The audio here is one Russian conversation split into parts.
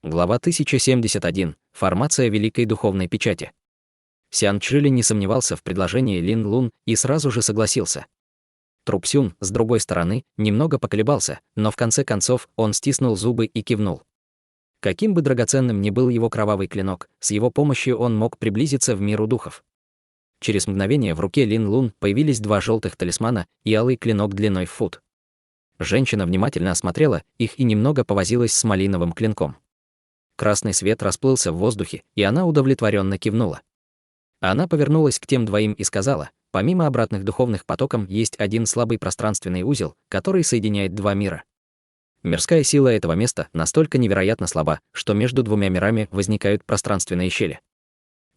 Глава 1071. Формация Великой Духовной Печати. Сян Чжили не сомневался в предложении Лин Лун и сразу же согласился. Трупсюн, с другой стороны, немного поколебался, но в конце концов он стиснул зубы и кивнул. Каким бы драгоценным ни был его кровавый клинок, с его помощью он мог приблизиться в миру духов. Через мгновение в руке Лин Лун появились два желтых талисмана и алый клинок длиной в фут. Женщина внимательно осмотрела их и немного повозилась с малиновым клинком. Красный свет расплылся в воздухе, и она удовлетворенно кивнула. Она повернулась к тем двоим и сказала: помимо обратных духовных потоков есть один слабый пространственный узел, который соединяет два мира. Мирская сила этого места настолько невероятно слаба, что между двумя мирами возникают пространственные щели.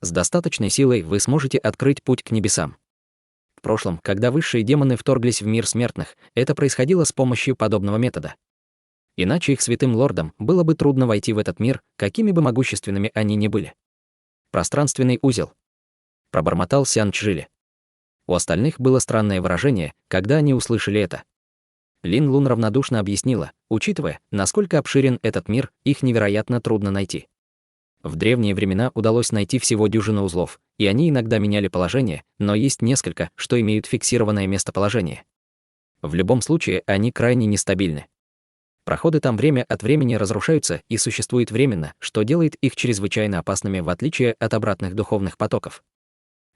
С достаточной силой вы сможете открыть путь к небесам. В прошлом, когда высшие демоны вторглись в мир смертных, это происходило с помощью подобного метода. Иначе их святым лордам было бы трудно войти в этот мир, какими бы могущественными они ни были. Пространственный узел. Пробормотал Сян Чжили. У остальных было странное выражение, когда они услышали это. Лин Лун равнодушно объяснила: учитывая, насколько обширен этот мир, их невероятно трудно найти. В древние времена удалось найти всего дюжину узлов, и они иногда меняли положение, но есть несколько, что имеют фиксированное местоположение. В любом случае, они крайне нестабильны. Проходы там время от времени разрушаются и существуют временно, что делает их чрезвычайно опасными в отличие от обратных духовных потоков.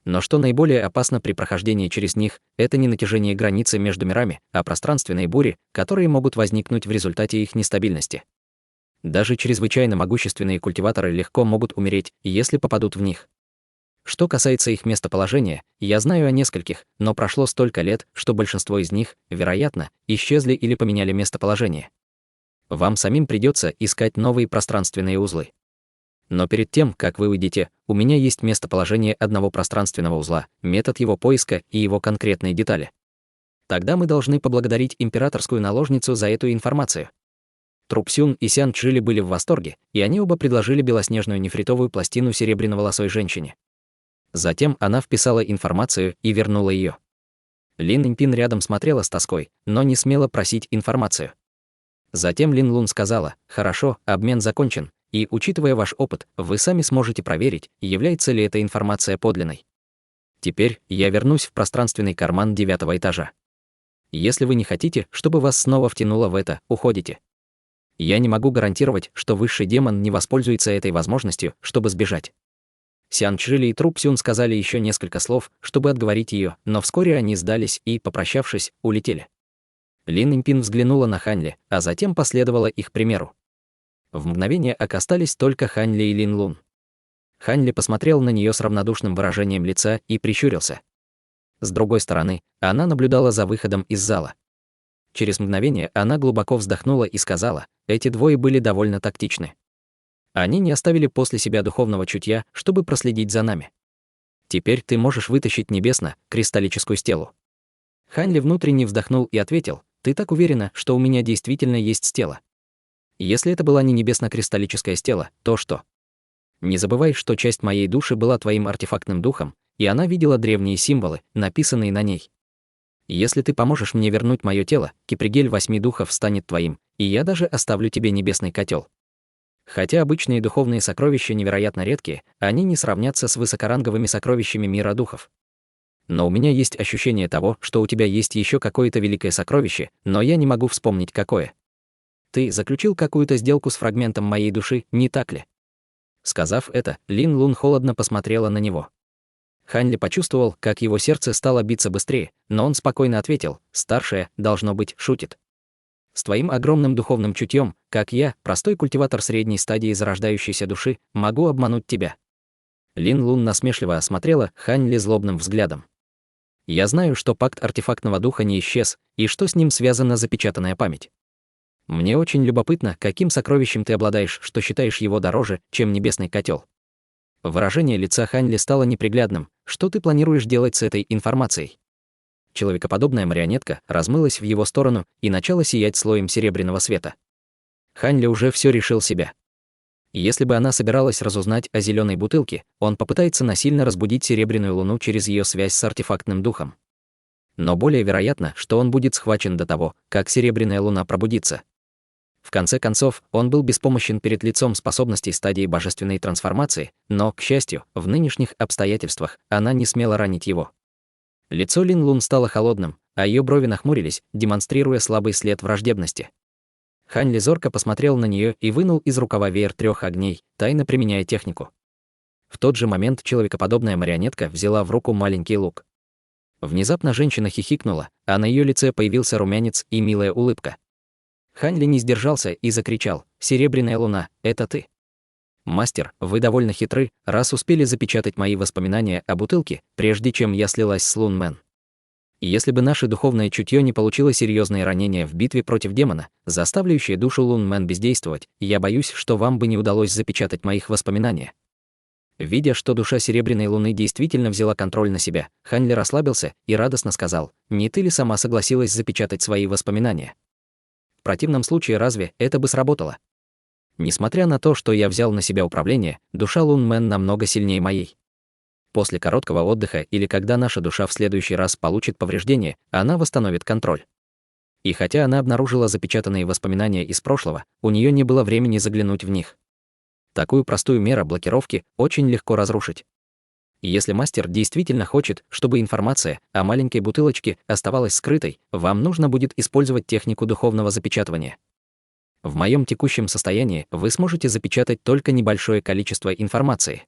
Но что наиболее опасно при прохождении через них, это не натяжение границы между мирами, а пространственные бури, которые могут возникнуть в результате их нестабильности. Даже чрезвычайно могущественные культиваторы легко могут умереть, если попадут в них. Что касается их местоположения, я знаю о нескольких, но прошло столько лет, что большинство из них, вероятно, исчезли или поменяли местоположение. Вам самим придется искать новые пространственные узлы. Но перед тем, как вы уйдете, у меня есть местоположение одного пространственного узла, метод его поиска и его конкретные детали. Тогда мы должны поблагодарить императорскую наложницу за эту информацию. Трупсюн и Сян Чжили были в восторге, и они оба предложили белоснежную нефритовую пластину серебряноволосой женщине. Затем она вписала информацию и вернула ее. Лин Иньпин рядом смотрела с тоской, но не смела просить информацию. Затем Лин Лун сказала: «Хорошо, обмен закончен, и, учитывая ваш опыт, вы сами сможете проверить, является ли эта информация подлинной. Теперь я вернусь в пространственный карман 9-го этажа. Если вы не хотите, чтобы вас снова втянуло в это, уходите. Я не могу гарантировать, что высший демон не воспользуется этой возможностью, чтобы сбежать». Сян Чжили и Трупсюн сказали еще несколько слов, чтобы отговорить ее, но вскоре они сдались и, попрощавшись, улетели. Лин Иньпин взглянула на Ханьли, а затем последовала их примеру. В мгновение ока остались только Ханьли и Лин Лун. Ханьли посмотрел на нее с равнодушным выражением лица и прищурился. С другой стороны, она наблюдала за выходом из зала. Через мгновение она глубоко вздохнула и сказала: эти двое были довольно тактичны. Они не оставили после себя духовного чутья, чтобы проследить за нами. Теперь ты можешь вытащить небесно-кристаллическую стелу. Ханьли внутренне вздохнул и ответил: ты так уверена, что у меня действительно есть стела? Если это была не небесно-кристаллическая стела, то что? Не забывай, что часть моей души была твоим артефактным духом, и она видела древние символы, написанные на ней. Если ты поможешь мне вернуть мое тело, Кипригель 8 духов станет твоим, и я даже оставлю тебе небесный котел. Хотя обычные духовные сокровища невероятно редкие, они не сравнятся с высокоранговыми сокровищами мира духов. Но у меня есть ощущение того, что у тебя есть еще какое-то великое сокровище, но я не могу вспомнить, какое. Ты заключил какую-то сделку с фрагментом моей души, не так ли? Сказав это, Лин Лун холодно посмотрела на него. Ханьли почувствовал, как его сердце стало биться быстрее, но он спокойно ответил: старшая, должно быть, шутит. С твоим огромным духовным чутьем, как я, простой культиватор средней стадии зарождающейся души, могу обмануть тебя. Лин Лун насмешливо осмотрела Ханьли злобным взглядом. Я знаю, что пакт артефактного духа не исчез, и что с ним связана запечатанная память. Мне очень любопытно, каким сокровищем ты обладаешь, что считаешь его дороже, чем небесный котел. Выражение лица Ханьли стало неприглядным. Что ты планируешь делать с этой информацией? Человекоподобная марионетка размылась в его сторону и начала сиять слоем серебряного света. Ханьли уже все решил себя. Если бы она собиралась разузнать о зеленой бутылке, он попытается насильно разбудить серебряную луну через ее связь с артефактным духом. Но более вероятно, что он будет схвачен до того, как серебряная луна пробудится. В конце концов, он был беспомощен перед лицом способностей стадии божественной трансформации, но, к счастью, в нынешних обстоятельствах она не смела ранить его. Лицо Лин Лун стало холодным, а ее брови нахмурились, демонстрируя слабый след враждебности. Хань Ли зорко посмотрел на нее и вынул из рукава веер 3 огней, тайно применяя технику. В тот же момент человекоподобная марионетка взяла в руку маленький лук. Внезапно женщина хихикнула, а на ее лице появился румянец и милая улыбка. Хань Ли не сдержался и закричал: «Серебряная луна, это ты!» «Мастер, вы довольно хитры, раз успели запечатать мои воспоминания о бутылке, прежде чем я слилась с Лун Мэн. Если бы наше духовное чутье не получило серьезные ранения в битве против демона, заставляющие душу Лун Мэн бездействовать, я боюсь, что вам бы не удалось запечатать моих воспоминания». Видя, что душа Серебряной Луны действительно взяла контроль на себя, Хань Ли расслабился и радостно сказал: «Не ты ли сама согласилась запечатать свои воспоминания? В противном случае разве это бы сработало? Несмотря на то, что я взял на себя управление, душа Лун Мэн намного сильнее моей. После короткого отдыха или когда наша душа в следующий раз получит повреждение, она восстановит контроль. И хотя она обнаружила запечатанные воспоминания из прошлого, у нее не было времени заглянуть в них. Такую простую меру блокировки очень легко разрушить. Если мастер действительно хочет, чтобы информация о маленькой бутылочке оставалась скрытой, вам нужно будет использовать технику духовного запечатывания. В моем текущем состоянии вы сможете запечатать только небольшое количество информации.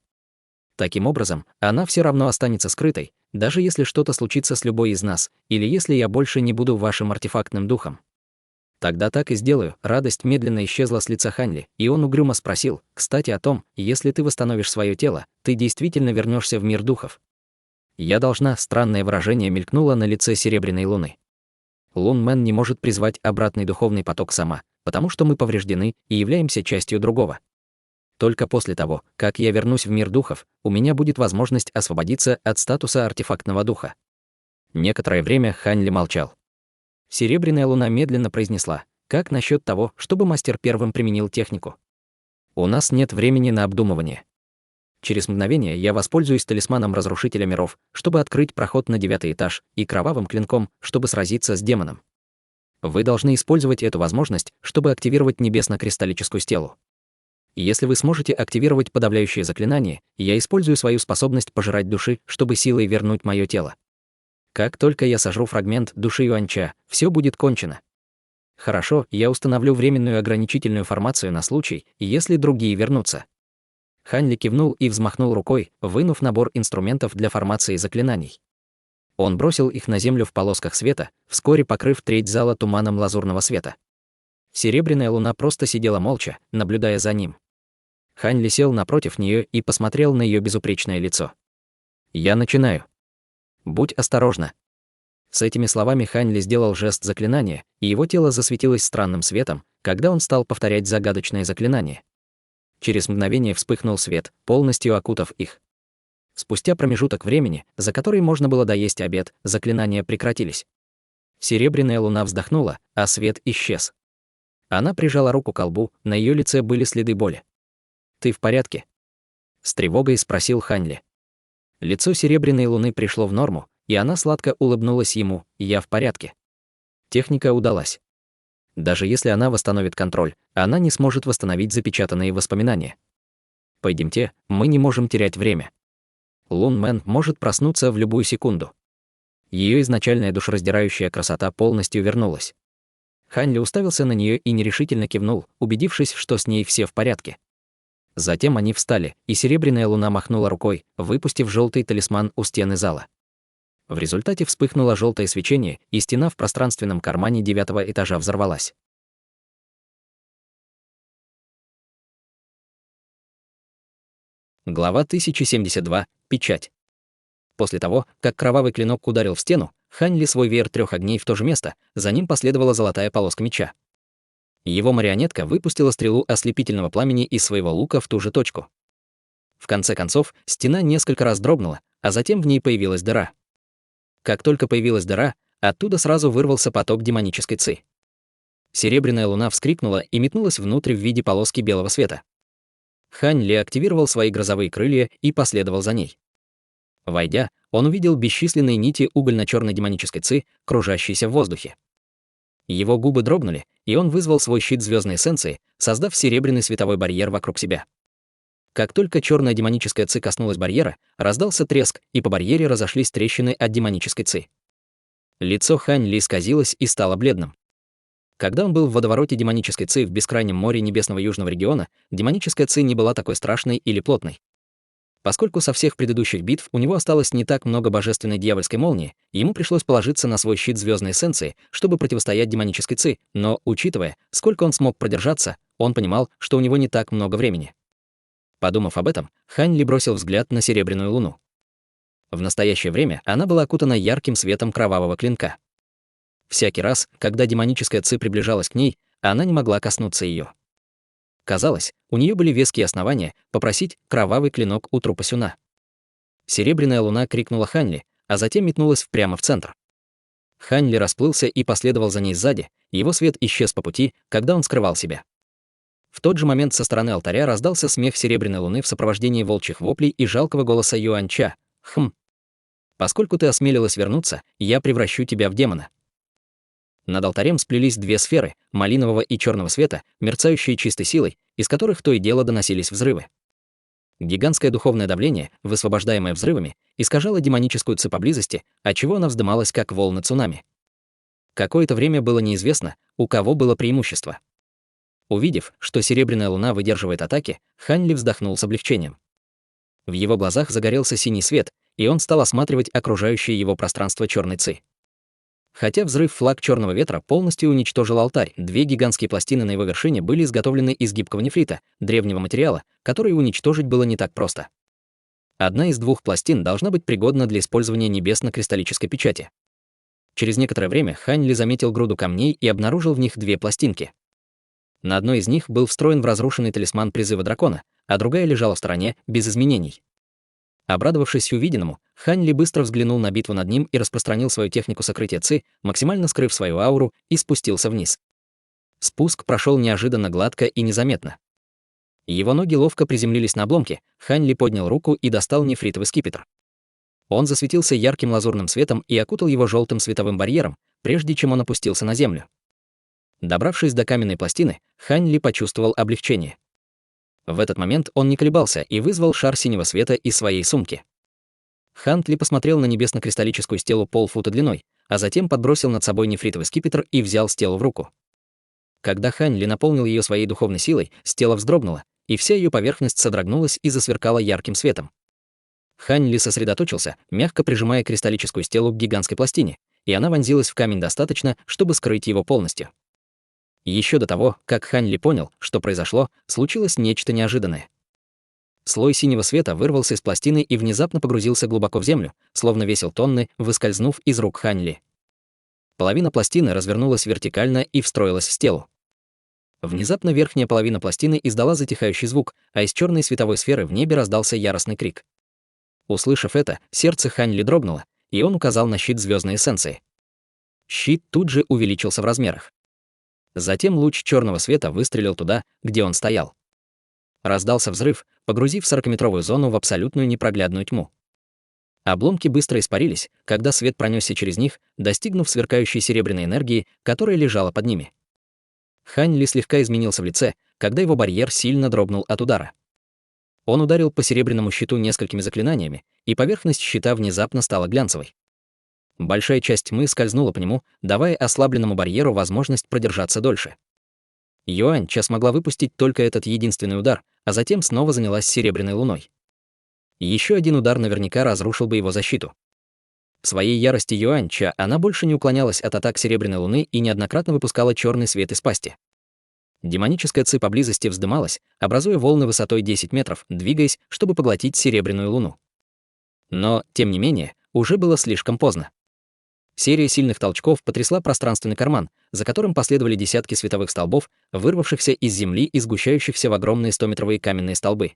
Таким образом, она все равно останется скрытой, даже если что-то случится с любой из нас, или если я больше не буду вашим артефактным духом. Тогда так и сделаю. Радость медленно исчезла с лица Хань Ли, и он угрюмо спросил: «Кстати о том, если ты восстановишь свое тело, ты действительно вернешься в мир духов?» «Я должна», — странное выражение мелькнуло на лице Серебряной Луны. «Лун Мэн не может призвать обратный духовный поток сама, потому что мы повреждены и являемся частью другого. Только после того, как я вернусь в мир духов, у меня будет возможность освободиться от статуса артефактного духа». Некоторое время Хань Ли молчал. Серебряная Луна медленно произнесла: «Как насчет того, чтобы мастер первым применил технику? У нас нет времени на обдумывание. Через мгновение я воспользуюсь талисманом Разрушителя миров, чтобы открыть проход на 9-й этаж, и кровавым клинком, чтобы сразиться с демоном. Вы должны использовать эту возможность, чтобы активировать небесно-кристаллическую стелу. Если вы сможете активировать подавляющее заклинание, я использую свою способность пожирать души, чтобы силой вернуть мое тело. Как только я сожру фрагмент души Юаньча, все будет кончено. Хорошо, я установлю временную ограничительную формацию на случай, если другие вернутся». Хань Ли кивнул и взмахнул рукой, вынув набор инструментов для формации заклинаний. Он бросил их на землю в полосках света, вскоре покрыв треть зала туманом лазурного света. Серебряная Луна просто сидела молча, наблюдая за ним. Хань Ли сел напротив нее и посмотрел на ее безупречное лицо. «Я начинаю. Будь осторожна». С этими словами Хань Ли сделал жест заклинания, и его тело засветилось странным светом, когда он стал повторять загадочное заклинание. Через мгновение вспыхнул свет, полностью окутав их. Спустя промежуток времени, за который можно было доесть обед, заклинания прекратились. Серебряная Луна вздохнула, а свет исчез. Она прижала руку к колбу, на ее лице были следы боли. «Ты в порядке?» — с тревогой спросил Хань Ли. Лицо Серебряной Луны пришло в норму, и она сладко улыбнулась ему: «Я в порядке». Техника удалась. Даже если она восстановит контроль, она не сможет восстановить запечатанные воспоминания. Пойдемте, мы не можем терять время. Лун Мэн может проснуться в любую секунду. Ее изначальная душераздирающая красота полностью вернулась. Хань Ли уставился на нее и нерешительно кивнул, убедившись, что с ней все в порядке. Затем они встали, и Серебряная Луна махнула рукой, выпустив желтый талисман у стены зала. В результате вспыхнуло желтое свечение, и стена в пространственном кармане 9-го этажа взорвалась. Глава 1072. Печать. После того, как кровавый клинок ударил в стену, Хань Ли свой веер 3 огней в то же место, за ним последовала золотая полоска меча. Его марионетка выпустила стрелу ослепительного пламени из своего лука в ту же точку. В конце концов, стена несколько раз дрогнула, а затем в ней появилась дыра. Как только появилась дыра, оттуда сразу вырвался поток демонической ци. Серебряная Луна вскрикнула и метнулась внутрь в виде полоски белого света. Хань Ли активировал свои грозовые крылья и последовал за ней. Войдя, он увидел бесчисленные нити угольно-черной демонической ци, кружащиеся в воздухе. Его губы дрогнули, и он вызвал свой щит звездной эссенции, создав серебряный световой барьер вокруг себя. Как только черная демоническая ци коснулась барьера, раздался треск, и по барьере разошлись трещины от демонической ци. Лицо Хань Ли исказилось и стало бледным. Когда он был в водовороте демонической ци в бескрайнем море небесного южного региона, демоническая ци не была такой страшной или плотной. Поскольку со всех предыдущих битв у него осталось не так много божественной дьявольской молнии, ему пришлось положиться на свой щит звездной эссенции, чтобы противостоять демонической ци, но, учитывая, сколько он смог продержаться, он понимал, что у него не так много времени. Подумав об этом, Хань Ли бросил взгляд на серебряную луну. В настоящее время она была окутана ярким светом кровавого клинка. Всякий раз, когда демоническая ци приближалась к ней, она не могла коснуться ее. Казалось, у нее были веские основания попросить кровавый клинок у трупа Сюна. Серебряная луна крикнула Хань Ли, а затем метнулась прямо в центр. Хань Ли расплылся и последовал за ней сзади, его свет исчез по пути, когда он скрывал себя. В тот же момент со стороны алтаря раздался смех серебряной луны в сопровождении волчьих воплей и жалкого голоса Юаньча. «Хм. Поскольку ты осмелилась вернуться, я превращу тебя в демона». Над алтарем сплелись две сферы, малинового и черного света, мерцающие чистой силой, из которых то и дело доносились взрывы. Гигантское духовное давление, высвобождаемое взрывами, искажало демоническую ци поблизости, отчего она вздымалась, как волны цунами. Какое-то время было неизвестно, у кого было преимущество. Увидев, что серебряная луна выдерживает атаки, Хань Ли вздохнул с облегчением. В его глазах загорелся синий свет, и он стал осматривать окружающее его пространство черной ци. Хотя взрыв флаг черного ветра полностью уничтожил алтарь, две гигантские пластины на его вершине были изготовлены из гибкого нефрита, древнего материала, который уничтожить было не так просто. Одна из двух пластин должна быть пригодна для использования небесно-кристаллической печати. Через некоторое время Хань Ли заметил груду камней и обнаружил в них две пластинки. На одной из них был встроен в разрушенный талисман призыва дракона, а другая лежала в стороне, без изменений. Обрадовавшись увиденному, Хань Ли быстро взглянул на битву над ним и распространил свою технику сокрытия ци, максимально скрыв свою ауру, и спустился вниз. Спуск прошел неожиданно гладко и незаметно. Его ноги ловко приземлились на обломки, Хань Ли поднял руку и достал нефритовый скипетр. Он засветился ярким лазурным светом и окутал его желтым световым барьером, прежде чем он опустился на землю. Добравшись до каменной пластины, Хань Ли почувствовал облегчение. В этот момент он не колебался и вызвал шар синего света из своей сумки. Хань Ли посмотрел на небесно-кристаллическую стелу полфута длиной, а затем подбросил над собой нефритовый скипетр и взял стелу в руку. Когда Хань Ли наполнил ее своей духовной силой, стела вздрогнула, и вся ее поверхность содрогнулась и засверкала ярким светом. Хань Ли сосредоточился, мягко прижимая кристаллическую стелу к гигантской пластине, и она вонзилась в камень достаточно, чтобы скрыть его полностью. Еще до того, как Хань Ли понял, что произошло, случилось нечто неожиданное. Слой синего света вырвался из пластины и внезапно погрузился глубоко в землю, словно весил тонны, выскользнув из рук Хань Ли. Половина пластины развернулась вертикально и встроилась в стелу. Внезапно верхняя половина пластины издала затихающий звук, а из черной световой сферы в небе раздался яростный крик. Услышав это, сердце Хань Ли дрогнуло, и он указал на щит звездной эссенции. Щит тут же увеличился в размерах. Затем луч черного света выстрелил туда, где он стоял. Раздался взрыв, погрузив 40-метровую зону в абсолютную непроглядную тьму. Обломки быстро испарились, когда свет пронесся через них, достигнув сверкающей серебряной энергии, которая лежала под ними. Хань Ли слегка изменился в лице, когда его барьер сильно дрогнул от удара. Он ударил по серебряному щиту несколькими заклинаниями, и поверхность щита внезапно стала глянцевой. Большая часть тьмы скользнула по нему, давая ослабленному барьеру возможность продержаться дольше. Юаньча смогла выпустить только этот единственный удар, а затем снова занялась серебряной луной. Еще один удар наверняка разрушил бы его защиту. В своей ярости Юаньча она больше не уклонялась от атак серебряной луны и неоднократно выпускала черный свет из пасти. Демоническая ци поблизости вздымалась, образуя волны высотой 10 метров, двигаясь, чтобы поглотить серебряную луну. Но, тем не менее, уже было слишком поздно. Серия сильных толчков потрясла пространственный карман, за которым последовали десятки световых столбов, вырвавшихся из земли и сгущающихся в огромные 100-метровые каменные столбы.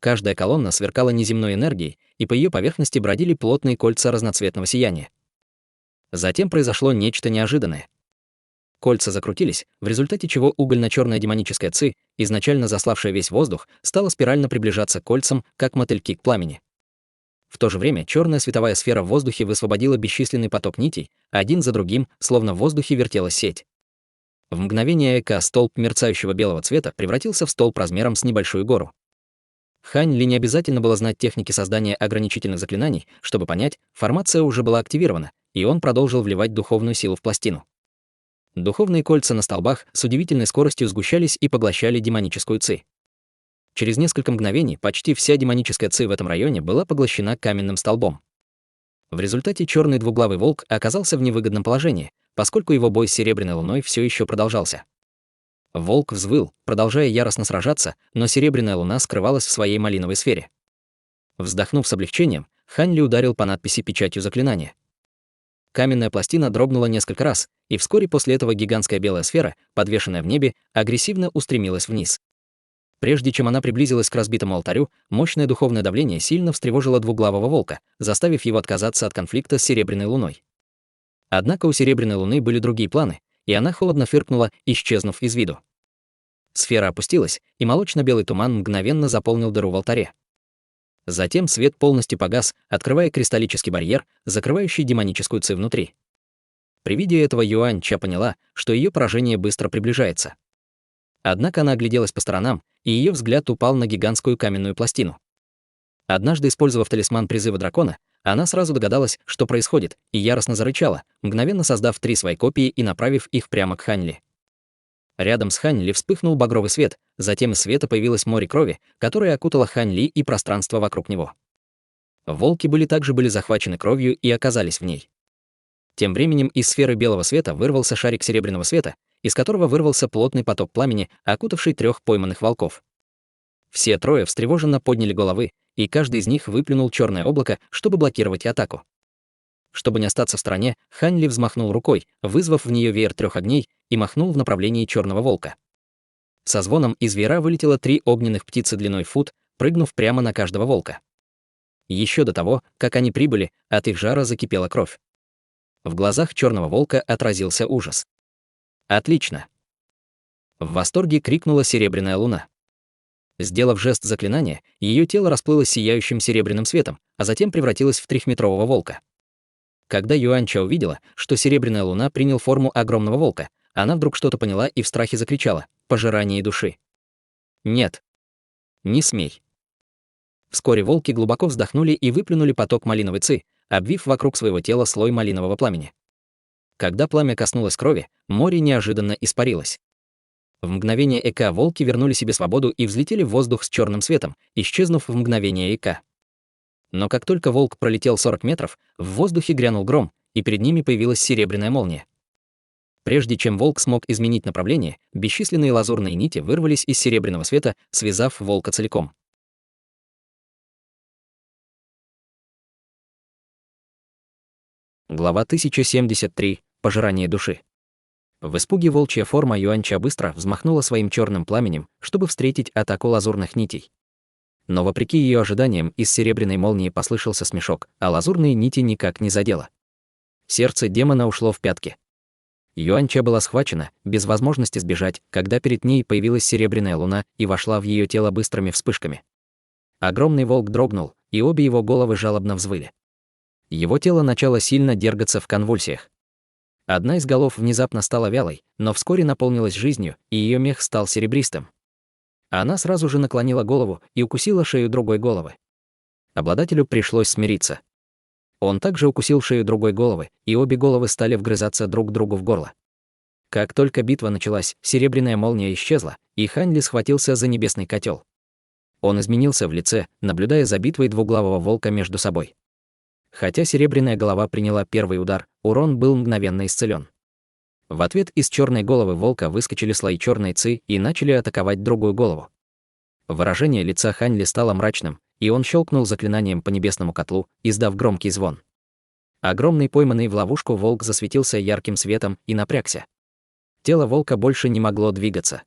Каждая колонна сверкала неземной энергией, и по ее поверхности бродили плотные кольца разноцветного сияния. Затем произошло нечто неожиданное. Кольца закрутились, в результате чего угольно-черная демоническая ци, изначально заславшая весь воздух, стала спирально приближаться к кольцам, как мотыльки к пламени. В то же время черная световая сфера в воздухе высвободила бесчисленный поток нитей, один за другим, словно в воздухе вертелась сеть. В мгновение столб мерцающего белого цвета превратился в столб размером с небольшую гору. Хань Ли не обязательно было знать техники создания ограничительных заклинаний, чтобы понять, формация уже была активирована, и он продолжил вливать духовную силу в пластину. Духовные кольца на столбах с удивительной скоростью сгущались и поглощали демоническую ци. Через несколько мгновений почти вся демоническая ци в этом районе была поглощена каменным столбом. В результате черный двуглавый волк оказался в невыгодном положении, поскольку его бой с Серебряной Луной все еще продолжался. Волк взвыл, продолжая яростно сражаться, но Серебряная Луна скрывалась в своей малиновой сфере. Вздохнув с облегчением, Хань Ли ударил по надписи печатью заклинания. Каменная пластина дрогнула несколько раз, и вскоре после этого гигантская белая сфера, подвешенная в небе, агрессивно устремилась вниз. Прежде чем она приблизилась к разбитому алтарю, мощное духовное давление сильно встревожило двуглавого волка, заставив его отказаться от конфликта с Серебряной Луной. Однако у Серебряной Луны были другие планы, и она холодно фыркнула, исчезнув из виду. Сфера опустилась, и молочно-белый туман мгновенно заполнил дыру в алтаре. Затем свет полностью погас, открывая кристаллический барьер, закрывающий демоническую ци внутри. При виде этого Юань Ча поняла, что ее поражение быстро приближается. Однако она огляделась по сторонам, и ее взгляд упал на гигантскую каменную пластину. Однажды, использовав талисман призыва дракона, она сразу догадалась, что происходит, и яростно зарычала, мгновенно создав 3 свои копии и направив их прямо к Хань Ли. Рядом с Хань Ли вспыхнул багровый свет, затем из света появилось море крови, которое окутало Хань Ли и пространство вокруг него. Волки были захвачены кровью и оказались в ней. Тем временем из сферы белого света вырвался шарик серебряного света, из которого вырвался плотный поток пламени, окутавший 3 пойманных волков. Все 3 встревоженно подняли головы, и каждый из них выплюнул черное облако, чтобы блокировать атаку. Чтобы не остаться в стороне, Хань Ли взмахнул рукой, вызвав в нее веер 3 огней, и махнул в направлении черного волка. Со звоном из веера вылетело 3 огненных птицы длиной в фут, прыгнув прямо на каждого волка. Еще до того, как они прибыли, от их жара закипела кровь. В глазах черного волка отразился ужас. «Отлично!» В восторге крикнула Серебряная Луна. Сделав жест заклинания, ее тело расплылось сияющим серебряным светом, а затем превратилось в 3-метрового волка. Когда Юаньча увидела, что Серебряная Луна принял форму огромного волка, она вдруг что-то поняла и в страхе закричала: «Пожирание души!» «Нет! Не смей!» Вскоре волки глубоко вздохнули и выплюнули поток малиновой ци, обвив вокруг своего тела слой малинового пламени. Когда пламя коснулось крови, море неожиданно испарилось. В мгновение волки вернули себе свободу и взлетели в воздух с черным светом, исчезнув в мгновение. Но как только волк пролетел 40 метров, в воздухе грянул гром, и перед ними появилась серебряная молния. Прежде чем волк смог изменить направление, бесчисленные лазурные нити вырвались из серебряного света, связав волка целиком. Глава 1073. Пожирание души. В испуге волчья форма Юаньча быстро взмахнула своим черным пламенем, чтобы встретить атаку лазурных нитей. Но вопреки ее ожиданиям из серебряной молнии послышался смешок, а лазурные нити никак не задело. Сердце демона ушло в пятки. Юаньча была схвачена, без возможности сбежать, когда перед ней появилась Серебряная Луна и вошла в ее тело быстрыми вспышками. Огромный волк дрогнул, и обе его головы жалобно взвыли. Его тело начало сильно дергаться в конвульсиях. Одна из голов внезапно стала вялой, но вскоре наполнилась жизнью, и ее мех стал серебристым. Она сразу же наклонила голову и укусила шею другой головы. Обладателю пришлось смириться. Он также укусил шею другой головы, и обе головы стали вгрызаться друг другу в горло. Как только битва началась, серебряная молния исчезла, и Хань Ли схватился за небесный котел. Он изменился в лице, наблюдая за битвой двуглавого волка между собой. Хотя серебряная голова приняла первый удар, урон был мгновенно исцелен. В ответ из черной головы волка выскочили слои черной ци и начали атаковать другую голову. Выражение лица Хань Ли стало мрачным, и он щелкнул заклинанием по небесному котлу, издав громкий звон. Огромный пойманный в ловушку волк засветился ярким светом и напрягся. Тело волка больше не могло двигаться.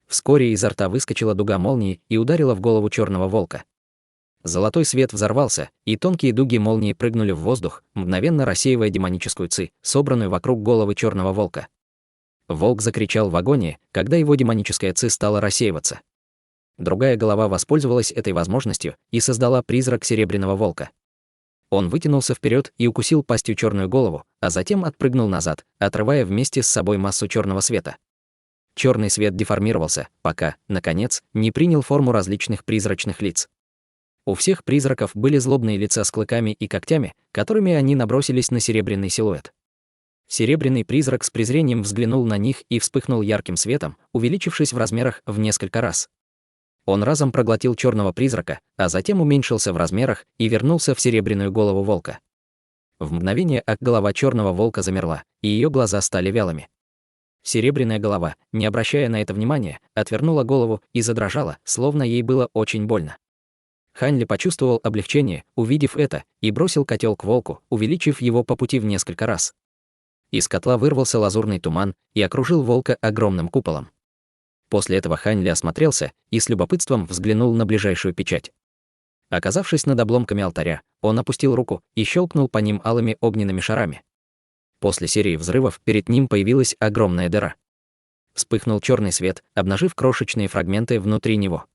Вскоре изо рта выскочила дуга молнии и ударила в голову черного волка. Золотой свет взорвался, и тонкие дуги молнии прыгнули в воздух, мгновенно рассеивая демоническую ци, собранную вокруг головы черного волка. Волк закричал в агонии, когда его демоническая ци стала рассеиваться. Другая голова воспользовалась этой возможностью и создала призрак серебряного волка. Он вытянулся вперед и укусил пастью черную голову, а затем отпрыгнул назад, отрывая вместе с собой массу черного света. Черный свет деформировался, пока, наконец, не принял форму различных призрачных лиц. У всех призраков были злобные лица с клыками и когтями, которыми они набросились на серебряный силуэт. Серебряный призрак с презрением взглянул на них и вспыхнул ярким светом, увеличившись в размерах в несколько раз. Он разом проглотил черного призрака, а затем уменьшился в размерах и вернулся в серебряную голову волка. В мгновение голова черного волка замерла, и ее глаза стали вялыми. Серебряная голова, не обращая на это внимания, отвернула голову и задрожала, словно ей было очень больно. Хань Ли почувствовал облегчение, увидев это, и бросил котел к волку, увеличив его по пути в несколько раз. Из котла вырвался лазурный туман и окружил волка огромным куполом. После этого Хань Ли осмотрелся и с любопытством взглянул на ближайшую печать. Оказавшись над обломками алтаря, он опустил руку и щелкнул по ним алыми огненными шарами. После серии взрывов перед ним появилась огромная дыра. Вспыхнул черный свет, обнажив крошечные фрагменты внутри него.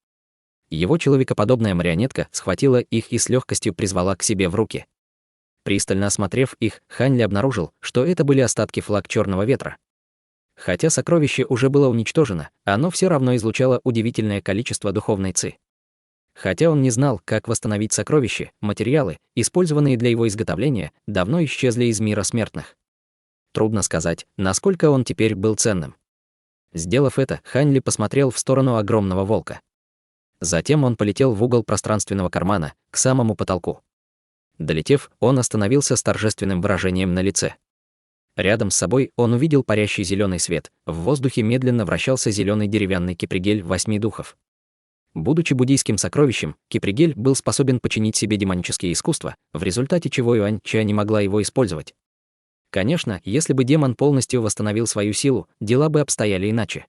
Его человекоподобная марионетка схватила их и с легкостью призвала к себе в руки. Пристально осмотрев их, Хань Ли обнаружил, что это были остатки флаг черного ветра. Хотя сокровище уже было уничтожено, оно все равно излучало удивительное количество духовной ци. Хотя он не знал, как восстановить сокровище, материалы, использованные для его изготовления, давно исчезли из мира смертных. Трудно сказать, насколько он теперь был ценным. Сделав это, Хань Ли посмотрел в сторону огромного волка. Затем он полетел в угол пространственного кармана, к самому потолку. Долетев, он остановился с торжественным выражением на лице. Рядом с собой он увидел парящий зеленый свет, в воздухе медленно вращался зеленый деревянный кипригель 8 духов. Будучи буддийским сокровищем, кипригель был способен починить себе демонические искусства, в результате чего Юань-Ча не могла его использовать. Конечно, если бы демон полностью восстановил свою силу, дела бы обстояли иначе.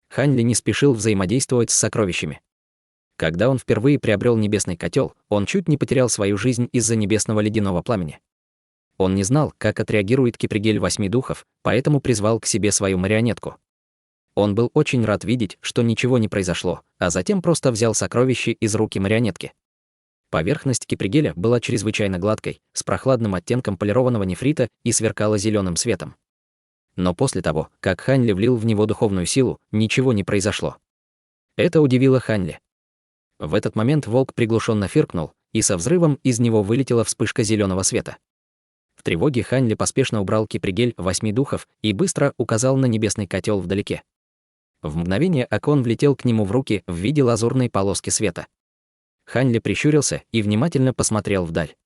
Хань Ли не спешил взаимодействовать с сокровищами. Когда он впервые приобрел небесный котел, он чуть не потерял свою жизнь из-за небесного ледяного пламени. Он не знал, как отреагирует кипригель 8 духов, поэтому призвал к себе свою марионетку. Он был очень рад видеть, что ничего не произошло, а затем просто взял сокровище из руки марионетки. Поверхность кипригеля была чрезвычайно гладкой, с прохладным оттенком полированного нефрита и сверкала зеленым светом. Но после того, как Хань Ли влил в него духовную силу, ничего не произошло. Это удивило Хань Ли. В этот момент волк приглушенно фыркнул, и со взрывом из него вылетела вспышка зеленого света. В тревоге Хань Ли поспешно убрал кипригель 8 духов и быстро указал на небесный котел вдалеке. В мгновение он влетел к нему в руки в виде лазурной полоски света. Хань Ли прищурился и внимательно посмотрел вдаль.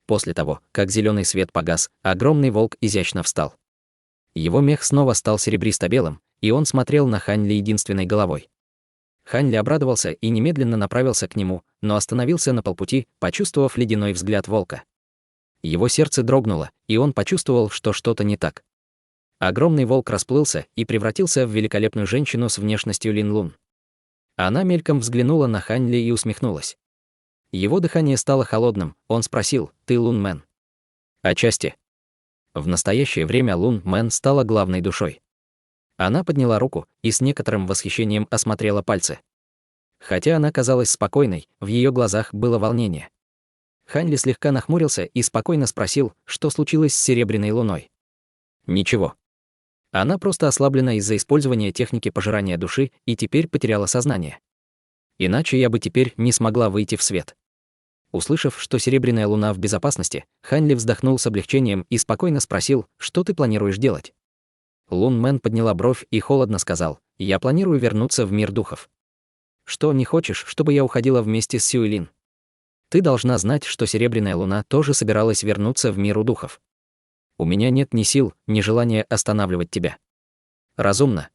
После того, как зеленый свет погас, огромный волк изящно встал. Его мех снова стал серебристо-белым, и он смотрел на Хань Ли единственной головой. Хань Ли обрадовался и немедленно направился к нему, но остановился на полпути, почувствовав ледяной взгляд волка. Его сердце дрогнуло, и он почувствовал, что что-то не так. Огромный волк расплылся и превратился в великолепную женщину с внешностью Лин Лун. Она мельком взглянула на Хань Ли и усмехнулась. Его дыхание стало холодным, он спросил: «Ты Лун Мэн?» «Отчасти». В настоящее время Лун Мэн стала главной душой. Она подняла руку и с некоторым восхищением осмотрела пальцы. Хотя она казалась спокойной, в ее глазах было волнение. Хань Ли слегка нахмурился и спокойно спросил, что случилось с Серебряной Луной. Ничего. Она просто ослаблена из-за использования техники пожирания души и теперь потеряла сознание. Иначе я бы теперь не смогла выйти в свет. Услышав, что Серебряная Луна в безопасности, Хань Ли вздохнул с облегчением и спокойно спросил, что ты планируешь делать. Лун Мэн подняла бровь и холодно сказал: «Я планирую вернуться в мир духов». «Что, не хочешь, чтобы я уходила вместе с Сюэлин? Ты должна знать, что Серебряная Луна тоже собиралась вернуться в мир духов. У меня нет ни сил, ни желания останавливать тебя». «Разумно.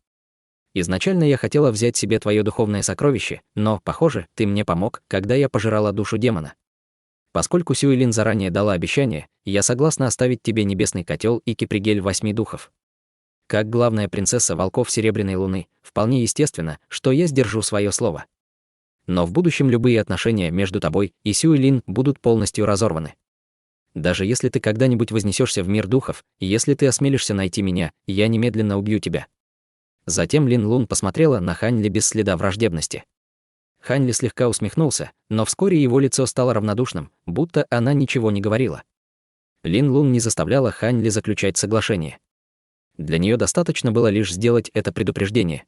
Изначально я хотела взять себе твое духовное сокровище, но, похоже, ты мне помог, когда я пожирала душу демона. Поскольку Сюэлин заранее дала обещание, я согласна оставить тебе небесный котел и кипригель 8 духов. Как главная принцесса волков Серебряной Луны, вполне естественно, что я сдержу свое слово. Но в будущем любые отношения между тобой и Сюэлин будут полностью разорваны. Даже если ты когда-нибудь вознесешься в мир духов, если ты осмелишься найти меня, я немедленно убью тебя». Затем Лин Лун посмотрела на Хань Ли без следа враждебности. Хань Ли слегка усмехнулся, но вскоре его лицо стало равнодушным, будто она ничего не говорила. Лин Лун не заставляла Хань Ли заключать соглашение. Для нее достаточно было лишь сделать это предупреждение.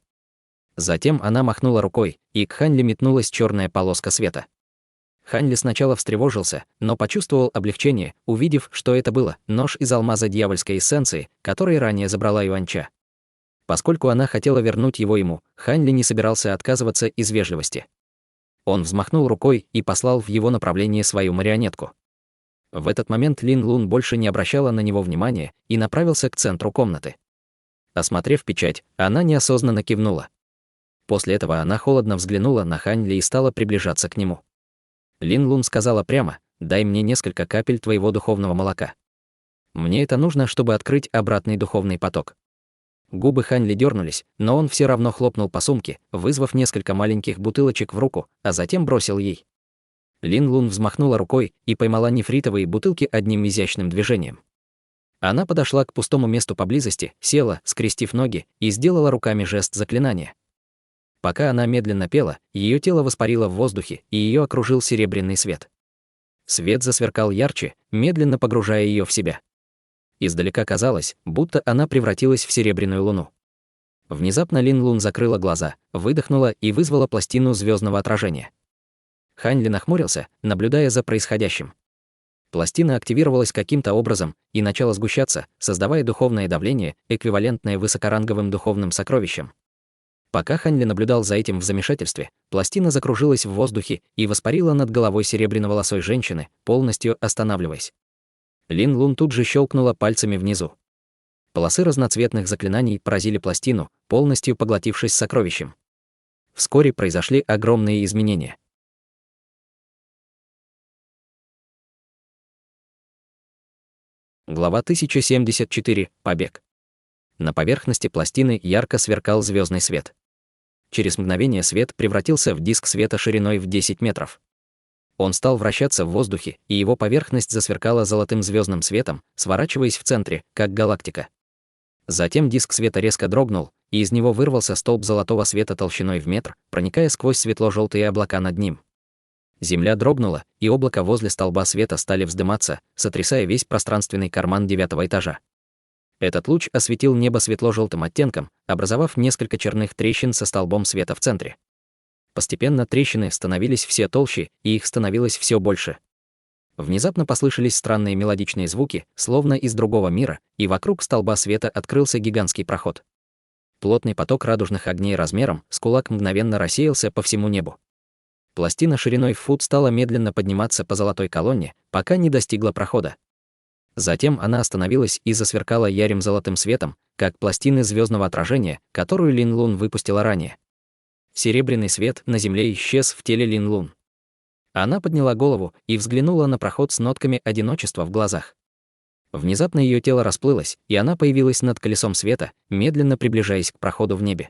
Затем она махнула рукой, и к Ханли метнулась черная полоска света. Ханли сначала встревожился, но почувствовал облегчение, увидев, что это было нож из алмаза дьявольской эссенции, который ранее забрала Юаньча. Поскольку она хотела вернуть его ему, Ханли не собирался отказываться из вежливости. Он взмахнул рукой и послал в его направлении свою марионетку. В этот момент Лин Лун больше не обращала на него внимания и направился к центру комнаты. Осмотрев печать, она неосознанно кивнула. После этого она холодно взглянула на Ханли и стала приближаться к нему. Лин Лун сказала прямо: «Дай мне несколько капель твоего духовного молока. Мне это нужно, чтобы открыть обратный духовный поток». Губы Ханли дернулись, но он все равно хлопнул по сумке, вызвав несколько маленьких бутылочек в руку, а затем бросил ей. Лин Лун взмахнула рукой и поймала нефритовые бутылки одним изящным движением. Она подошла к пустому месту поблизости, села, скрестив ноги, и сделала руками жест заклинания. Пока она медленно пела, ее тело воспарило в воздухе, и ее окружил серебряный свет. Свет засверкал ярче, медленно погружая ее в себя. Издалека казалось, будто она превратилась в серебряную луну. Внезапно Лин Лун закрыла глаза, выдохнула и вызвала пластину звездного отражения. Ханли нахмурился, наблюдая за происходящим. Пластина активировалась каким-то образом и начала сгущаться, создавая духовное давление, эквивалентное высокоранговым духовным сокровищам. Пока Ханли наблюдал за этим в замешательстве, пластина закружилась в воздухе и воспарила над головой серебряноволосой женщины, полностью останавливаясь. Лин Лун тут же щелкнула пальцами внизу. Полосы разноцветных заклинаний поразили пластину, полностью поглотившись сокровищем. Вскоре произошли огромные изменения. Глава 1074. Побег. На поверхности пластины ярко сверкал звездный свет. Через мгновение свет превратился в диск света шириной в 10 метров. Он стал вращаться в воздухе, и его поверхность засверкала золотым звездным светом, сворачиваясь в центре, как галактика. Затем диск света резко дрогнул, и из него вырвался столб золотого света толщиной в метр, проникая сквозь светло-желтые облака над ним. Земля дрогнула, и облака возле столба света стали вздыматься, сотрясая весь пространственный карман 9-го этажа. Этот луч осветил небо светло-желтым оттенком, образовав несколько черных трещин со столбом света в центре. Постепенно трещины становились все толще, и их становилось все больше. Внезапно послышались странные мелодичные звуки, словно из другого мира, и вокруг столба света открылся гигантский проход. Плотный поток радужных огней размером с кулак мгновенно рассеялся по всему небу. Пластина шириной в фут стала медленно подниматься по золотой колонне, пока не достигла прохода. Затем она остановилась и засверкала ярким золотым светом, как пластины звездного отражения, которую Лин Лун выпустила ранее. Серебряный свет на земле исчез в теле Лин Лун. Она подняла голову и взглянула на проход с нотками одиночества в глазах. Внезапно ее тело расплылось, и она появилась над колесом света, медленно приближаясь к проходу в небе.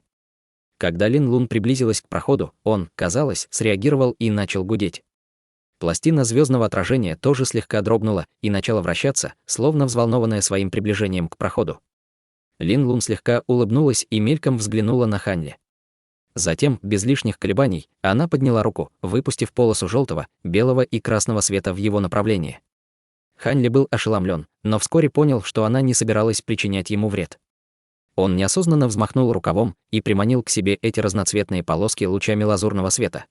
Когда Лин Лун приблизилась к проходу, он, казалось, среагировал и начал гудеть. Пластина звездного отражения тоже слегка дрогнула и начала вращаться, словно взволнованная своим приближением к проходу. Лин Лун слегка улыбнулась и мельком взглянула на Ханли. Затем, без лишних колебаний, она подняла руку, выпустив полосу желтого, белого и красного света в его направлении. Ханли был ошеломлен, но вскоре понял, что она не собиралась причинять ему вред. Он неосознанно взмахнул рукавом и приманил к себе эти разноцветные полоски лучами лазурного света.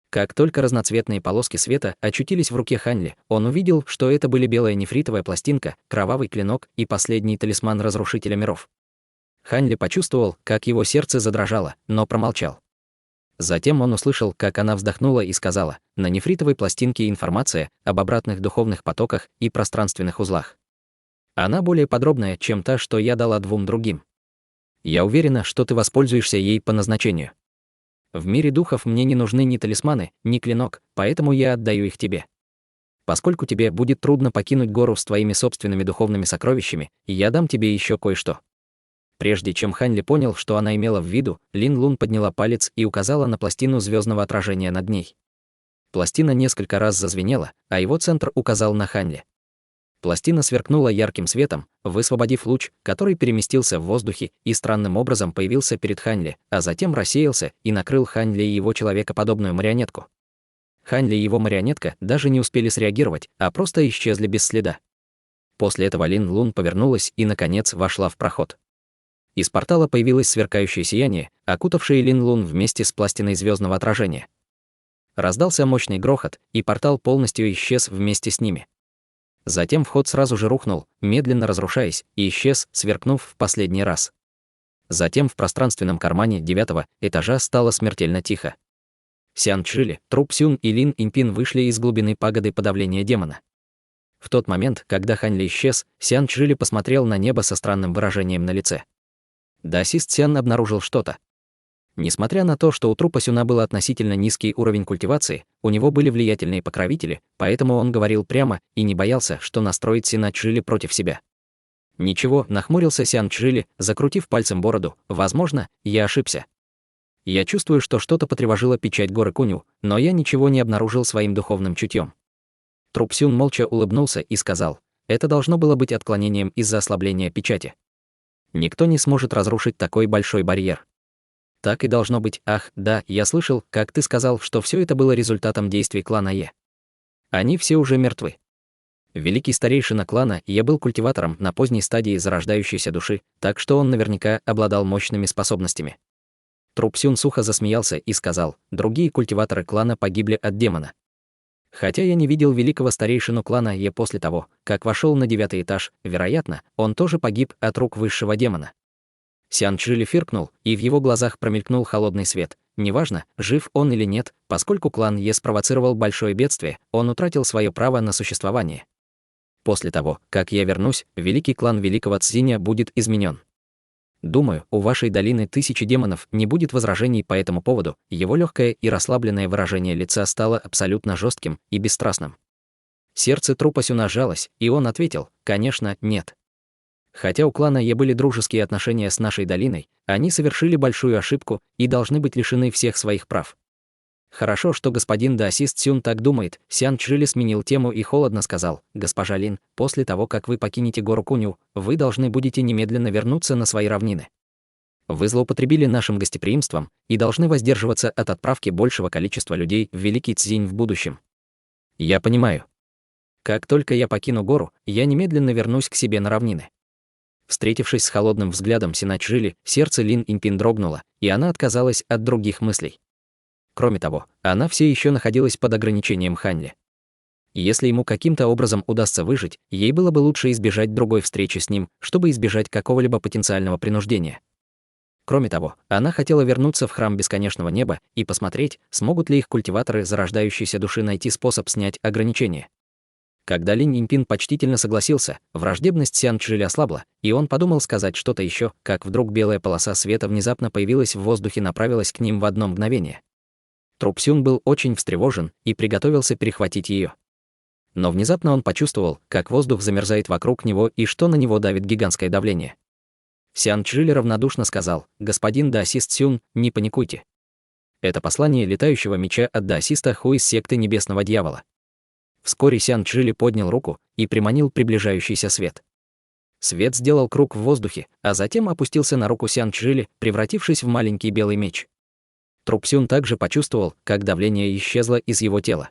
Как только разноцветные полоски света очутились в руке Ханли, он увидел, что это были белая нефритовая пластинка, кровавый клинок и последний талисман разрушителя миров. Ханли почувствовал, как его сердце задрожало, но промолчал. Затем он услышал, как она вздохнула и сказала: «На нефритовой пластинке информация об обратных духовных потоках и пространственных узлах. Она более подробная, чем та, что я дала двум другим. Я уверена, что ты воспользуешься ей по назначению. В мире духов мне не нужны ни талисманы, ни клинок, поэтому я отдаю их тебе. Поскольку тебе будет трудно покинуть гору с твоими собственными духовными сокровищами, я дам тебе еще кое-что». Прежде чем Ханли понял, что она имела в виду, Лин Лун подняла палец и указала на пластину звездного отражения над ней. Пластина несколько раз зазвенела, а его центр указал на Ханли. Пластина сверкнула ярким светом, высвободив луч, который переместился в воздухе и странным образом появился перед Ханли, а затем рассеялся и накрыл Ханли и его человекоподобную марионетку. Ханли и его марионетка даже не успели среагировать, а просто исчезли без следа. После этого Лин Лун повернулась и, наконец, вошла в проход. Из портала появилось сверкающее сияние, окутавшее Лин Лун вместе с пластиной звездного отражения. Раздался мощный грохот, и портал полностью исчез вместе с ними. Затем вход сразу же рухнул, медленно разрушаясь, и исчез, сверкнув в последний раз. Затем в пространственном кармане 9-го этажа стало смертельно тихо. Сян Чжили, Труп Сюн и Лин Инпин вышли из глубины пагоды подавления демона. В тот момент, когда Хань Ли исчез, Сян Чжили посмотрел на небо со странным выражением на лице. Даосист Сян обнаружил что-то. Несмотря на то, что у Трупа Сюна был относительно низкий уровень культивации, у него были влиятельные покровители, поэтому он говорил прямо и не боялся, что настроит Сяна Чжили против себя. «Ничего», — нахмурился Сян Чжили, закрутив пальцем бороду, «возможно, я ошибся. Я чувствую, что что-то потревожило печать горы Куню, но я ничего не обнаружил своим духовным чутьем». Труп Сюн молча улыбнулся и сказал, «Это должно было быть отклонением из-за ослабления печати. Никто не сможет разрушить такой большой барьер». «Так и должно быть. Ах, да, я слышал, как ты сказал, что все это было результатом действий клана Е. Они все уже мертвы. Великий старейшина клана Е был культиватором на поздней стадии зарождающейся души, так что он наверняка обладал мощными способностями». Труп Сюн сухо засмеялся и сказал, «Другие культиваторы клана погибли от демона. Хотя я не видел великого старейшину клана Е после того, как вошел на 9-й этаж, вероятно, он тоже погиб от рук высшего демона». Сян Чжили фыркнул, и в его глазах промелькнул холодный свет. Неважно, жив он или нет, поскольку клан Е спровоцировал большое бедствие, он утратил свое право на существование. После того, как я вернусь, великий клан Великого Цзиня будет изменен. Думаю, у вашей долины 1000 демонов не будет возражений по этому поводу. Его легкое и расслабленное выражение лица стало абсолютно жестким и бесстрастным. Сердце Трупа Сюна сжалось, и он ответил, конечно, нет. Хотя у клана Е были дружеские отношения с нашей долиной, они совершили большую ошибку и должны быть лишены всех своих прав. Хорошо, что господин Даосист Сюн так думает. Сян Чжили сменил тему и холодно сказал, «Госпожа Лин, после того, как вы покинете гору Куню, вы должны будете немедленно вернуться на свои равнины. Вы злоупотребили нашим гостеприимством и должны воздерживаться от отправки большего количества людей в Великий Цзинь в будущем». «Я понимаю. Как только я покину гору, я немедленно вернусь к себе на равнины». Встретившись с холодным взглядом Сяна Чжили, сердце Лин Инпин дрогнуло, и она отказалась от других мыслей. Кроме того, она все еще находилась под ограничением Хань Ли. Если ему каким-то образом удастся выжить, ей было бы лучше избежать другой встречи с ним, чтобы избежать какого-либо потенциального принуждения. Кроме того, она хотела вернуться в храм Бесконечного Неба и посмотреть, смогут ли их культиваторы зарождающейся души найти способ снять ограничения. Когда Лин Инпин почтительно согласился, враждебность Сян Чжили ослабла, и он подумал сказать что-то еще, как вдруг белая полоса света внезапно появилась в воздухе и направилась к ним в одно мгновение. Труп Сюн был очень встревожен и приготовился перехватить ее. Но внезапно он почувствовал, как воздух замерзает вокруг него и что на него давит гигантское давление. Сян Чжили равнодушно сказал, «Господин Даосист Сюн, не паникуйте. Это послание летающего меча от Даосиста Ху из секты Небесного Дьявола». Вскоре Сян Чжили поднял руку и приманил приближающийся свет. Свет сделал круг в воздухе, а затем опустился на руку Сян Чжили, превратившись в маленький белый меч. Труп Сюн также почувствовал, как давление исчезло из его тела.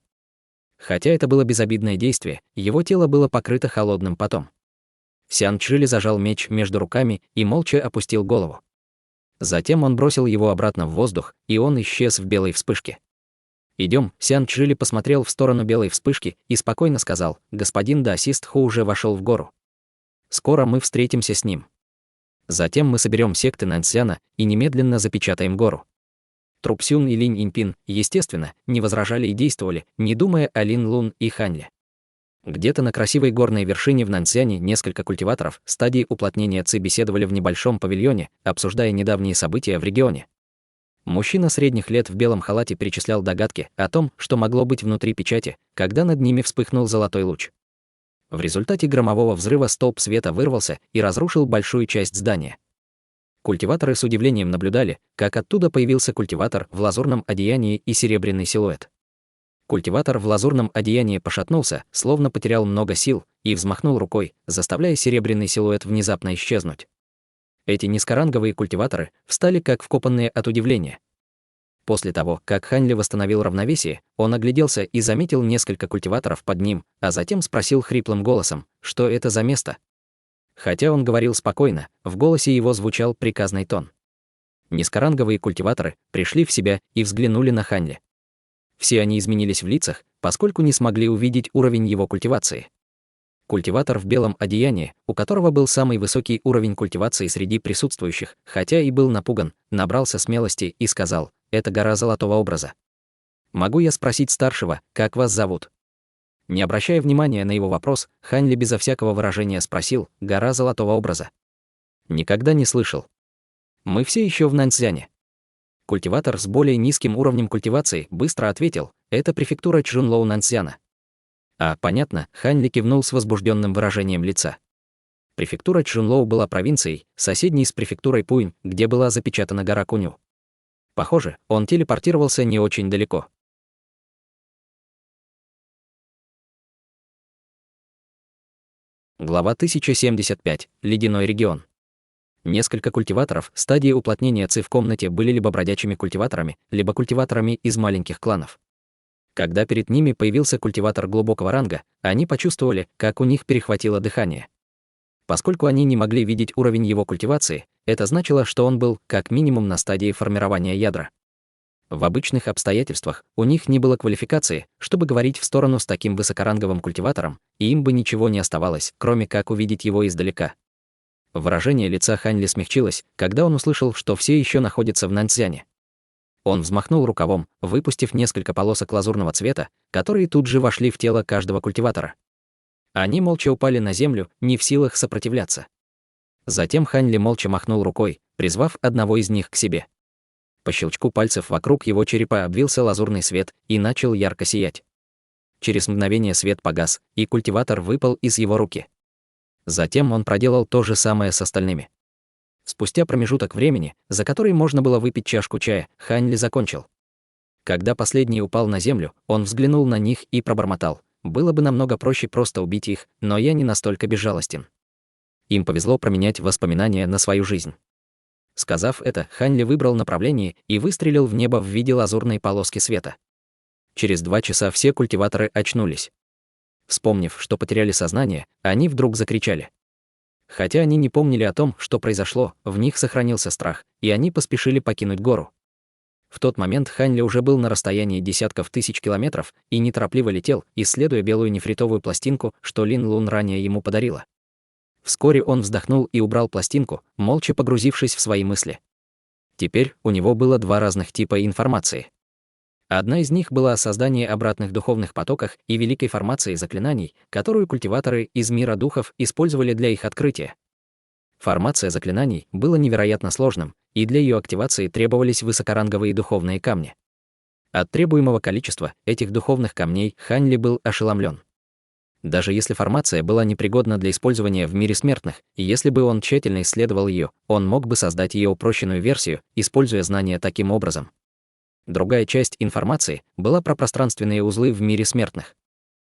Хотя это было безобидное действие, его тело было покрыто холодным потом. Сян Чжили зажал меч между руками и молча опустил голову. Затем он бросил его обратно в воздух, и он исчез в белой вспышке. «Идем», Сян Чжили посмотрел в сторону белой вспышки и спокойно сказал, «Господин Даосист Ху уже вошел в гору. Скоро мы встретимся с ним. Затем мы соберем секты Наньсяна и немедленно запечатаем гору». Труп Сюн и Лин Инпин, естественно, не возражали и действовали, не думая о Лин Лун и Хань Ли. Где-то на красивой горной вершине в Наньсяне несколько культиваторов стадии уплотнения Ци беседовали в небольшом павильоне, обсуждая недавние события в регионе. Мужчина средних лет в белом халате перечислял догадки о том, что могло быть внутри печати, когда над ними вспыхнул золотой луч. В результате громового взрыва столб света вырвался и разрушил большую часть здания. Культиваторы с удивлением наблюдали, как оттуда появился культиватор в лазурном одеянии и серебряный силуэт. Культиватор в лазурном одеянии пошатнулся, словно потерял много сил, и взмахнул рукой, заставляя серебряный силуэт внезапно исчезнуть. Эти низкоранговые культиваторы встали как вкопанные от удивления. После того, как Хань Ли восстановил равновесие, он огляделся и заметил несколько культиваторов под ним, а затем спросил хриплым голосом, что это за место. Хотя он говорил спокойно, в голосе его звучал приказный тон. Низкоранговые культиваторы пришли в себя и взглянули на Ханли. Все они изменились в лицах, поскольку не смогли увидеть уровень его культивации. Культиватор в белом одеянии, у которого был самый высокий уровень культивации среди присутствующих, хотя и был напуган, набрался смелости и сказал: «Это гора золотого образа. Могу я спросить старшего, как вас зовут?» Не обращая внимания на его вопрос, Ханли безо всякого выражения спросил: «Гора золотого образа?» «Никогда не слышал». «Мы все еще в Наньцзяне». Культиватор с более низким уровнем культивации быстро ответил: «Это префектура Чжунлоу Наньцзяна». «А, понятно», — Ханли кивнул с возбужденным выражением лица. Префектура Чжунлоу была провинцией, соседней с префектурой Пуинь, где была запечатана гора Куню. Похоже, он телепортировался не очень далеко. Глава 1075. Ледяной регион. Несколько культиваторов стадии уплотнения Ци в комнате были либо бродячими культиваторами, либо культиваторами из маленьких кланов. Когда перед ними появился культиватор глубокого ранга, они почувствовали, как у них перехватило дыхание. Поскольку они не могли видеть уровень его культивации, это значило, что он был как минимум на стадии формирования ядра. В обычных обстоятельствах у них не было квалификации, чтобы говорить в сторону с таким высокоранговым культиватором, и им бы ничего не оставалось, кроме как увидеть его издалека. Выражение лица Ханли смягчилось, когда он услышал, что все еще находятся в Наньцзяне. Он взмахнул рукавом, выпустив несколько полосок лазурного цвета, которые тут же вошли в тело каждого культиватора. Они молча упали на землю, не в силах сопротивляться. Затем Ханли молча махнул рукой, призвав одного из них к себе. По щелчку пальцев вокруг его черепа обвился лазурный свет и начал ярко сиять. Через мгновение свет погас, и культиватор выпал из его руки. Затем он проделал то же самое с остальными. Спустя промежуток времени, за который можно было выпить чашку чая, Ханли закончил. Когда последний упал на землю, он взглянул на них и пробормотал: «Было бы намного проще просто убить их, но я не настолько безжалостен». Им повезло променять воспоминания на свою жизнь. Сказав это, Ханли выбрал направление и выстрелил в небо в виде лазурной полоски света. Через 2 часа все культиваторы очнулись. Вспомнив, что потеряли сознание, они вдруг закричали. Хотя они не помнили о том, что произошло, в них сохранился страх, и они поспешили покинуть гору. В тот момент Ханли уже был на расстоянии десятков тысяч километров и неторопливо летел, исследуя белую нефритовую пластинку, что Лин Лун ранее ему подарила. Вскоре он вздохнул и убрал пластинку, молча погрузившись в свои мысли. Теперь у него было 2 разных типа информации. Одна из них была о создании обратных духовных потоках и великой формации заклинаний, которую культиваторы из мира духов использовали для их открытия. Формация заклинаний была невероятно сложным, и для ее активации требовались высокоранговые духовные камни. От требуемого количества этих духовных камней Ханли был ошеломлен. Даже если формация была непригодна для использования в мире смертных, и если бы он тщательно исследовал ее, он мог бы создать ее упрощенную версию, используя знания таким образом. Другая часть информации была про пространственные узлы в мире смертных.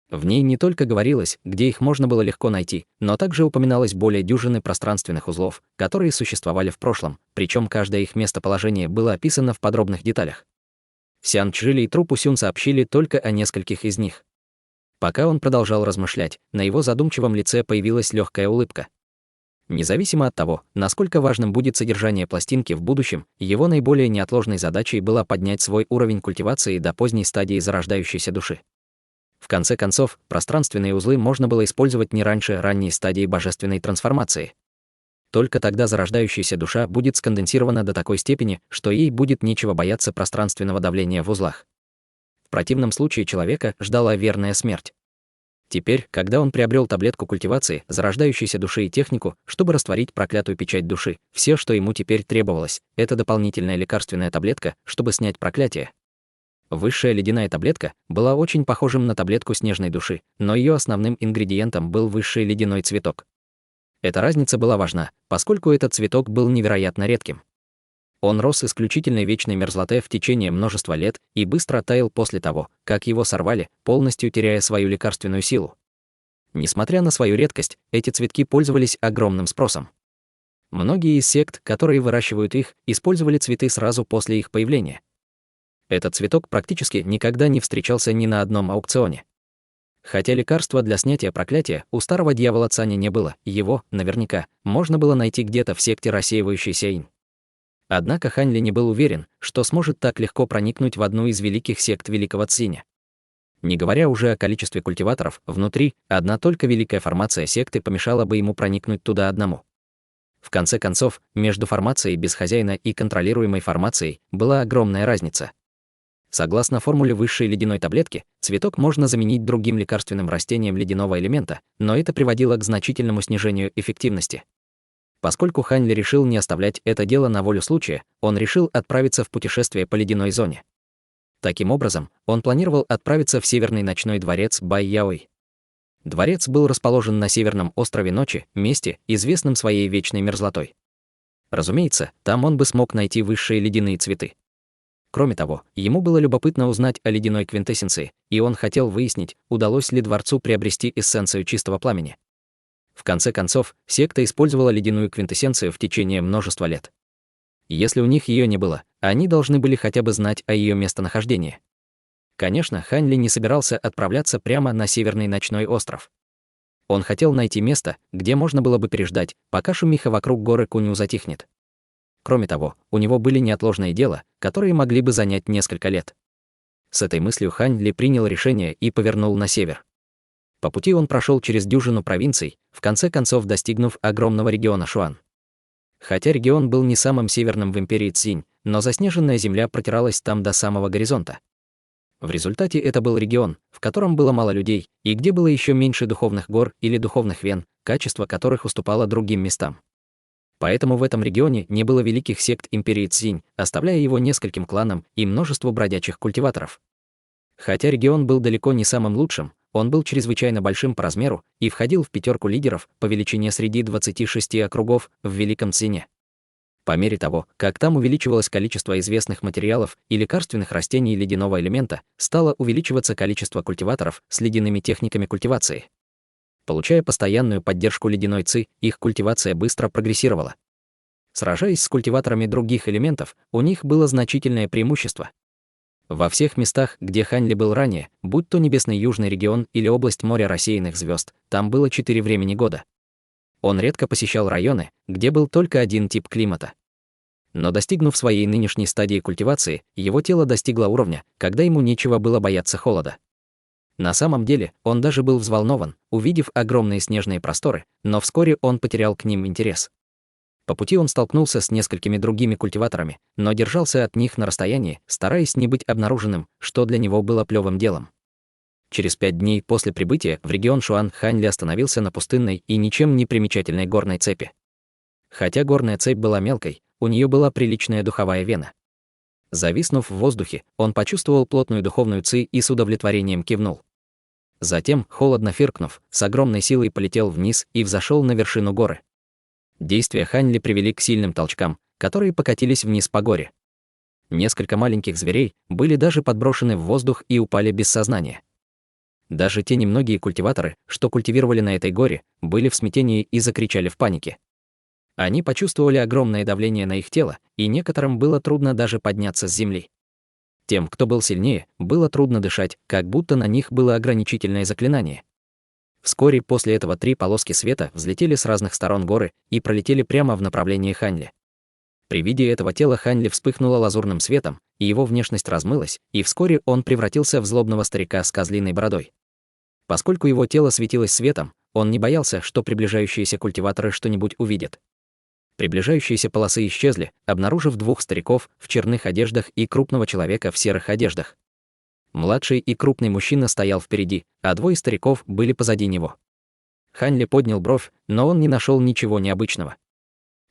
В ней не только говорилось, где их можно было легко найти, но также упоминалось более дюжины пространственных узлов, которые существовали в прошлом, причем каждое их местоположение было описано в подробных деталях. Сян Чжили и Трупу Сюн сообщили только о нескольких из них. Пока он продолжал размышлять, на его задумчивом лице появилась легкая улыбка. Независимо от того, насколько важным будет содержание пластинки в будущем, его наиболее неотложной задачей была поднять свой уровень культивации до поздней стадии зарождающейся души. В конце концов, пространственные узлы можно было использовать не раньше ранней стадии божественной трансформации. Только тогда зарождающаяся душа будет сконденсирована до такой степени, что ей будет нечего бояться пространственного давления в узлах. В противном случае человека ждала верная смерть. Теперь, когда он приобрел таблетку культивации, зарождающейся души и технику, чтобы растворить проклятую печать души, все, что ему теперь требовалось, это дополнительная лекарственная таблетка, чтобы снять проклятие. Высшая ледяная таблетка была очень похожим на таблетку снежной души, но ее основным ингредиентом был высший ледяной цветок. Эта разница была важна, поскольку этот цветок был невероятно редким. Он рос исключительной вечной мерзлоте в течение множества лет и быстро таял после того, как его сорвали, полностью теряя свою лекарственную силу. Несмотря на свою редкость, эти цветки пользовались огромным спросом. Многие из сект, которые выращивают их, использовали цветы сразу после их появления. Этот цветок практически никогда не встречался ни на одном аукционе. Хотя лекарства для снятия проклятия у старого дьявола Цани не было, его, наверняка, можно было найти где-то в секте рассеивающейся инь. Однако Хань Ли не был уверен, что сможет так легко проникнуть в одну из великих сект Великого Циня. Не говоря уже о количестве культиваторов, внутри одна только великая формация секты помешала бы ему проникнуть туда одному. В конце концов, между формацией без хозяина и контролируемой формацией была огромная разница. Согласно формуле высшей ледяной таблетки, цветок можно заменить другим лекарственным растением ледяного элемента, но это приводило к значительному снижению эффективности. Поскольку Хань Ли решил не оставлять это дело на волю случая, он решил отправиться в путешествие по ледяной зоне. Таким образом, он планировал отправиться в северный ночной дворец Бай-Яой. Дворец был расположен на северном острове Ночи, месте, известном своей вечной мерзлотой. Разумеется, там он бы смог найти высшие ледяные цветы. Кроме того, ему было любопытно узнать о ледяной квинтэссенции, и он хотел выяснить, удалось ли дворцу приобрести эссенцию чистого пламени. В конце концов, секта использовала ледяную квинтэссенцию в течение множества лет. Если у них ее не было, они должны были хотя бы знать о ее местонахождении. Конечно, Хань Ли не собирался отправляться прямо на северный ночной остров. Он хотел найти место, где можно было бы переждать, пока шумиха вокруг горы Куню затихнет. Кроме того, у него были неотложные дела, которые могли бы занять несколько лет. С этой мыслью Хань Ли принял решение и повернул на север. По пути он прошел через дюжину провинций, в конце концов достигнув огромного региона Шуан. Хотя регион был не самым северным в империи Цинь, но заснеженная земля протиралась там до самого горизонта. В результате это был регион, в котором было мало людей, и где было еще меньше духовных гор или духовных вен, качество которых уступало другим местам. Поэтому в этом регионе не было великих сект империи Цинь, оставляя его нескольким кланам и множеству бродячих культиваторов. Хотя регион был далеко не самым лучшим, он был чрезвычайно большим по размеру и входил в пятерку лидеров по величине среди 26 округов в Великом Цине. По мере того, как там увеличивалось количество известных материалов и лекарственных растений ледяного элемента, стало увеличиваться количество культиваторов с ледяными техниками культивации. Получая постоянную поддержку ледяной ци, их культивация быстро прогрессировала. Сражаясь с культиваторами других элементов, у них было значительное преимущество. Во всех местах, где Хань Ли был ранее, будь то небесный южный регион или область моря рассеянных звезд, там было 4 времени года. Он редко посещал районы, где был только один тип климата. Но достигнув своей нынешней стадии культивации, его тело достигло уровня, когда ему нечего было бояться холода. На самом деле, он даже был взволнован, увидев огромные снежные просторы, но вскоре он потерял к ним интерес. По пути он столкнулся с несколькими другими культиваторами, но держался от них на расстоянии, стараясь не быть обнаруженным, что для него было плевым делом. Через 5 дней после прибытия в регион Шуан Хань Ли остановился на пустынной и ничем не примечательной горной цепи. Хотя горная цепь была мелкой, у нее была приличная духовая вена. Зависнув в воздухе, он почувствовал плотную духовную ци и с удовлетворением кивнул. Затем, холодно фыркнув, с огромной силой полетел вниз и взошел на вершину горы. Действия Хань Ли привели к сильным толчкам, которые покатились вниз по горе. Несколько маленьких зверей были даже подброшены в воздух и упали без сознания. Даже те немногие культиваторы, что культивировали на этой горе, были в смятении и закричали в панике. Они почувствовали огромное давление на их тело, и некоторым было трудно даже подняться с земли. Тем, кто был сильнее, было трудно дышать, как будто на них было ограничительное заклинание. Вскоре после этого 3 полоски света взлетели с разных сторон горы и пролетели прямо в направлении Хань Ли. При виде этого тела Хань Ли вспыхнуло лазурным светом, и его внешность размылась, и вскоре он превратился в злобного старика с козлиной бородой. Поскольку его тело светилось светом, он не боялся, что приближающиеся культиваторы что-нибудь увидят. Приближающиеся полосы исчезли, обнаружив 2 стариков в черных одеждах и крупного человека в серых одеждах. Младший и крупный мужчина стоял впереди, а 2 стариков были позади него. Хань Ли поднял бровь, но он не нашел ничего необычного.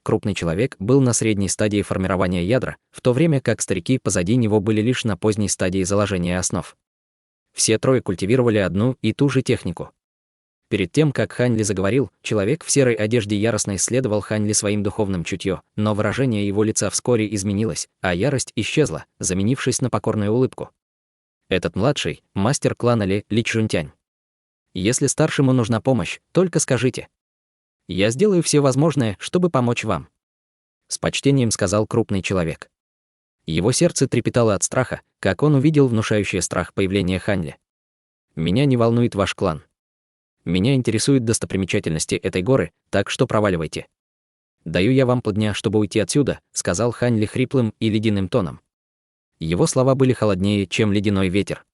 Крупный человек был на средней стадии формирования ядра, в то время как старики позади него были лишь на поздней стадии заложения основ. Все 3 культивировали одну и ту же технику. Перед тем, как Хань Ли заговорил, человек в серой одежде яростно исследовал Хань Ли своим духовным чутьё, но выражение его лица вскоре изменилось, а ярость исчезла, заменившись на покорную улыбку. Этот младший — мастер клана Ли Чжунтянь. Если старшему нужна помощь, только скажите. Я сделаю все возможное, чтобы помочь вам. С почтением сказал крупный человек. Его сердце трепетало от страха, как он увидел внушающее страх появление Хань Ли. Меня не волнует ваш клан. Меня интересуют достопримечательности этой горы, так что проваливайте. Даю я вам полдня, чтобы уйти отсюда, сказал Хань Ли хриплым и ледяным тоном. Его слова были холоднее, чем ледяной ветер.